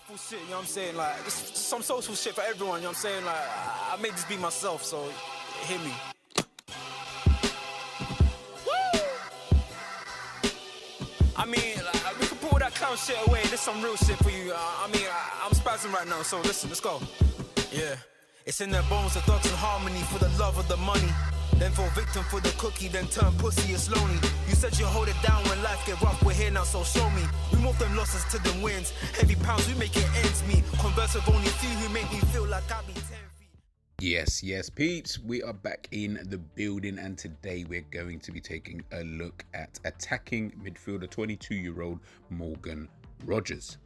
Full shit, you know what I'm saying? Like, just some social shit for everyone, you know what I'm saying? Like, I made this be myself, so hear me. Woo! I mean, like, we can put all that clown shit away. There's some real shit for you. I'm spazzing right now, so listen, let's go. Yeah. It's in their bones, the thugs in harmony for the love of the money. Then fall victim for the cookie, then turn pussy, it's lonely. You said you hold it down when life get rough, we're here now, so show me. We move them losses to them wins. Heavy pounds, we make it ends meet. Converse with only few who make me feel like I be 10 feet. Yes, peeps, we are back in the building, and today we're going to be taking a look at attacking midfielder 22-year-old Morgan Rogers.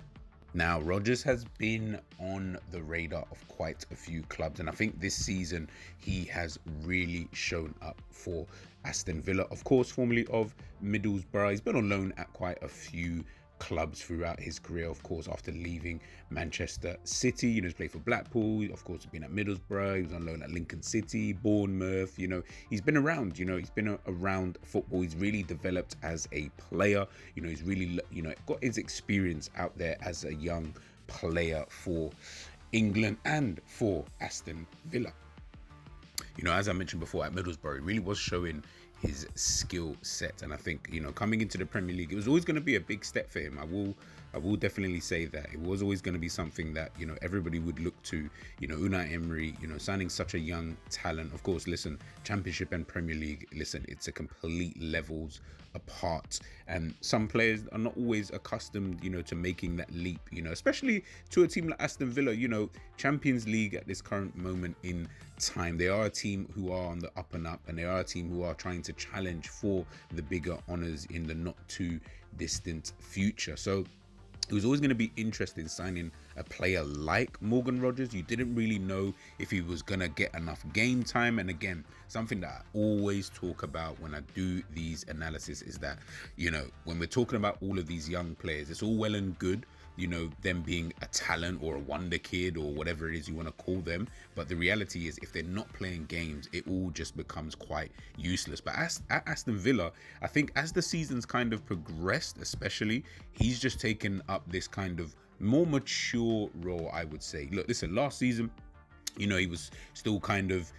Now, Rogers has been on the radar of quite a few clubs, and I think this season he has really shown up for Aston Villa, of course, formerly of Middlesbrough. He's been on loan at quite a few clubs throughout his career, of course, after leaving Manchester City. He's played for Blackpool, of course, he's been at Middlesbrough, he was on loan at Lincoln City, Bournemouth. He's been around, he's been around football. He's really developed as a player. He's really, got his experience out there as a young player for England and for Aston Villa. As I mentioned before, at Middlesbrough, he really was showing his skill set, and I think coming into the Premier League, it was always going to be a big step for him. I will definitely say that it was always going to be something that everybody would look to. Unai Emery, signing such a young talent. Of course, listen, Championship and Premier League, listen, it's a complete levels apart, and some players are not always accustomed to making that leap, especially to a team like Aston Villa. Champions League at this current moment in time, they are a team who are on the up and up, and they are a team who are trying to challenge for the bigger honors in the not too distant future. So it was always going to be interesting signing a player like Morgan Rogers. You didn't really know if he was going to get enough game time. And again, something that I always talk about when I do these analysis is that, when we're talking about all of these young players, it's all well and good, them being a talent or a wonder kid or whatever it is you want to call them. But the reality is, if they're not playing games, it all just becomes quite useless. But at Aston Villa, I think as the season's kind of progressed, especially, he's just taken up this kind of more mature role, I would say. Look, listen, last season, he was still kind of,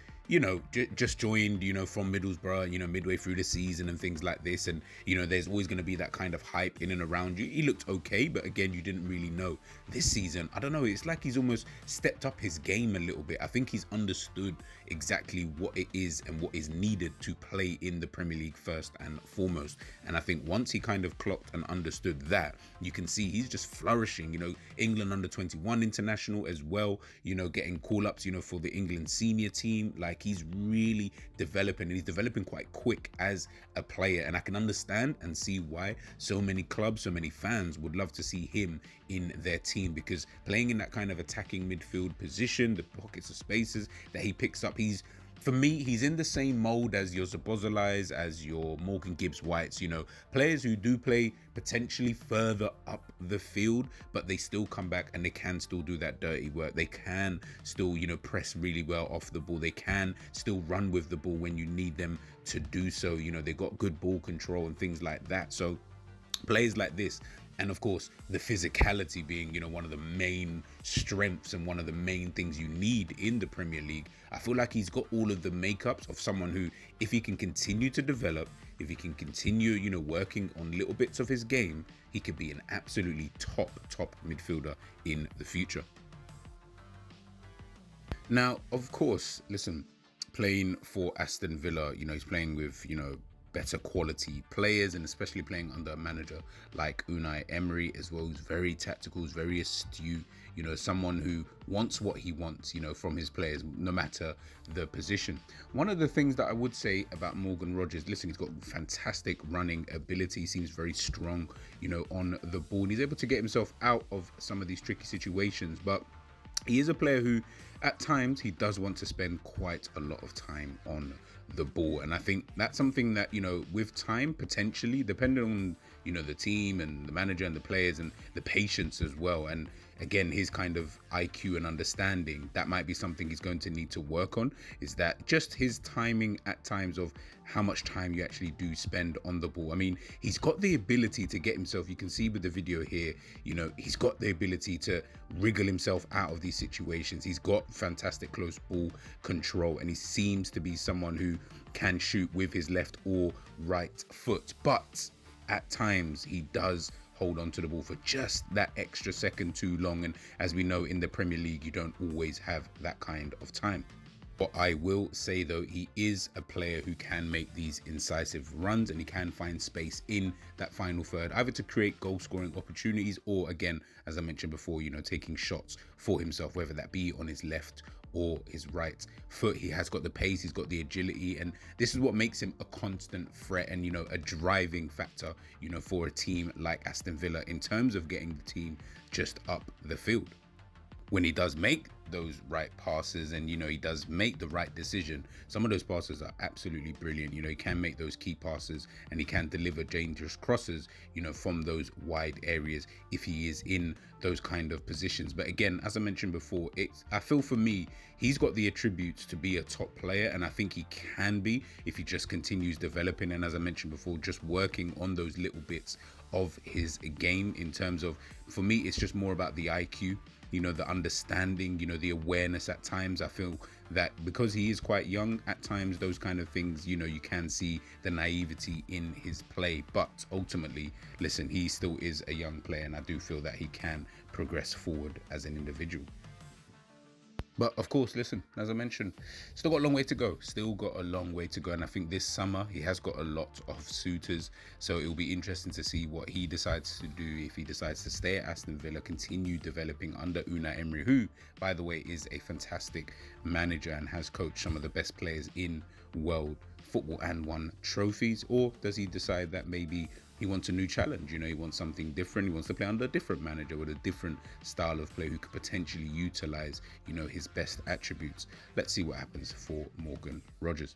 just joined, from Middlesbrough, midway through the season and things like this. And, there's always going to be that kind of hype in and around you. He looked okay, but again, you didn't really know. This season, I don't know, it's like he's almost stepped up his game a little bit. I think he's understood exactly what it is and what is needed to play in the Premier League first and foremost. And I think once he kind of clocked and understood that, you can see he's just flourishing. England under-21 international as well, getting call-ups, for the England senior team. Like, he's really developing, and he's developing quite quick as a player, and I can understand and see why so many clubs, so many fans would love to see him in their team, because playing in that kind of attacking midfield position, the pockets of spaces that he picks up, for me, he's in the same mold as your Szoboszlais, as your Morgan Gibbs Whites, players who do play potentially further up the field, but they still come back and they can still do that dirty work. They can still, press really well off the ball. They can still run with the ball when you need them to do so. They got good ball control and things like that. So players like this, and of course the physicality being one of the main strengths and one of the main things you need in the Premier League, I feel like he's got all of the makeups of someone who, if he can continue to develop, if he can continue working on little bits of his game, he could be an absolutely top midfielder in the future. Now, of course, listen, playing for Aston Villa, he's playing with better quality players, and especially playing under a manager like Unai Emery as well, who's very tactical, who's very astute, someone who wants what he wants, from his players, no matter the position. One of the things that I would say about Morgan Rogers, listen, he's got fantastic running ability, he seems very strong, on the ball, and he's able to get himself out of some of these tricky situations, but he is a player who, at times, he does want to spend quite a lot of time on the ball. And I think that's something that, with time, potentially, depending on you know, the team and the manager and the players, and the patience as well. And again, his kind of IQ and understanding, that might be something he's going to need to work on, is that just his timing at times of how much time you actually do spend on the ball. I mean, he's got the ability to get himself, you can see with the video here, you know, he's got the ability to wriggle himself out of these situations. He's got fantastic close ball control, and he seems to be someone who can shoot with his left or right foot. But at times he does hold on to the ball for just that extra second too long, and as we know, in the Premier League, you don't always have that kind of time. But I will say though, he is a player who can make these incisive runs, and he can find space in that final third, either to create goal scoring opportunities, or again, as I mentioned before, you know, taking shots for himself, whether that be on his left or his right foot. He has got the pace, he's got the agility, and this is what makes him a constant threat and, you know, a driving factor, you know, for a team like Aston Villa in terms of getting the team just up the field. When he does make those right passes, and, you know, he does make the right decision, some of those passes are absolutely brilliant. You know, he can make those key passes, and he can deliver dangerous crosses, you know, from those wide areas if he is in those kind of positions. But again, as I mentioned before, I feel for me, he's got the attributes to be a top player, and I think he can be if he just continues developing, and as I mentioned before, just working on those little bits of his game. In terms of, for me, it's just more about the IQ, you know, the understanding, you know, the awareness. At times I feel that because he is quite young, at times those kind of things, you know, you can see the naivety in his play. But ultimately, listen, he still is a young player, and I do feel that he can progress forward as an individual. But of course, listen, as I mentioned, still got a long way to go. And I think this summer he has got a lot of suitors. So it'll be interesting to see what he decides to do, if he decides to stay at Aston Villa, continue developing under Unai Emery, who, by the way, is a fantastic manager and has coached some of the best players in world football and won trophies. Or does he decide that maybe he wants a new challenge? You know, he wants something different. He wants to play under a different manager with a different style of play, who could potentially utilize, you know, his best attributes. Let's see what happens for Morgan Rogers.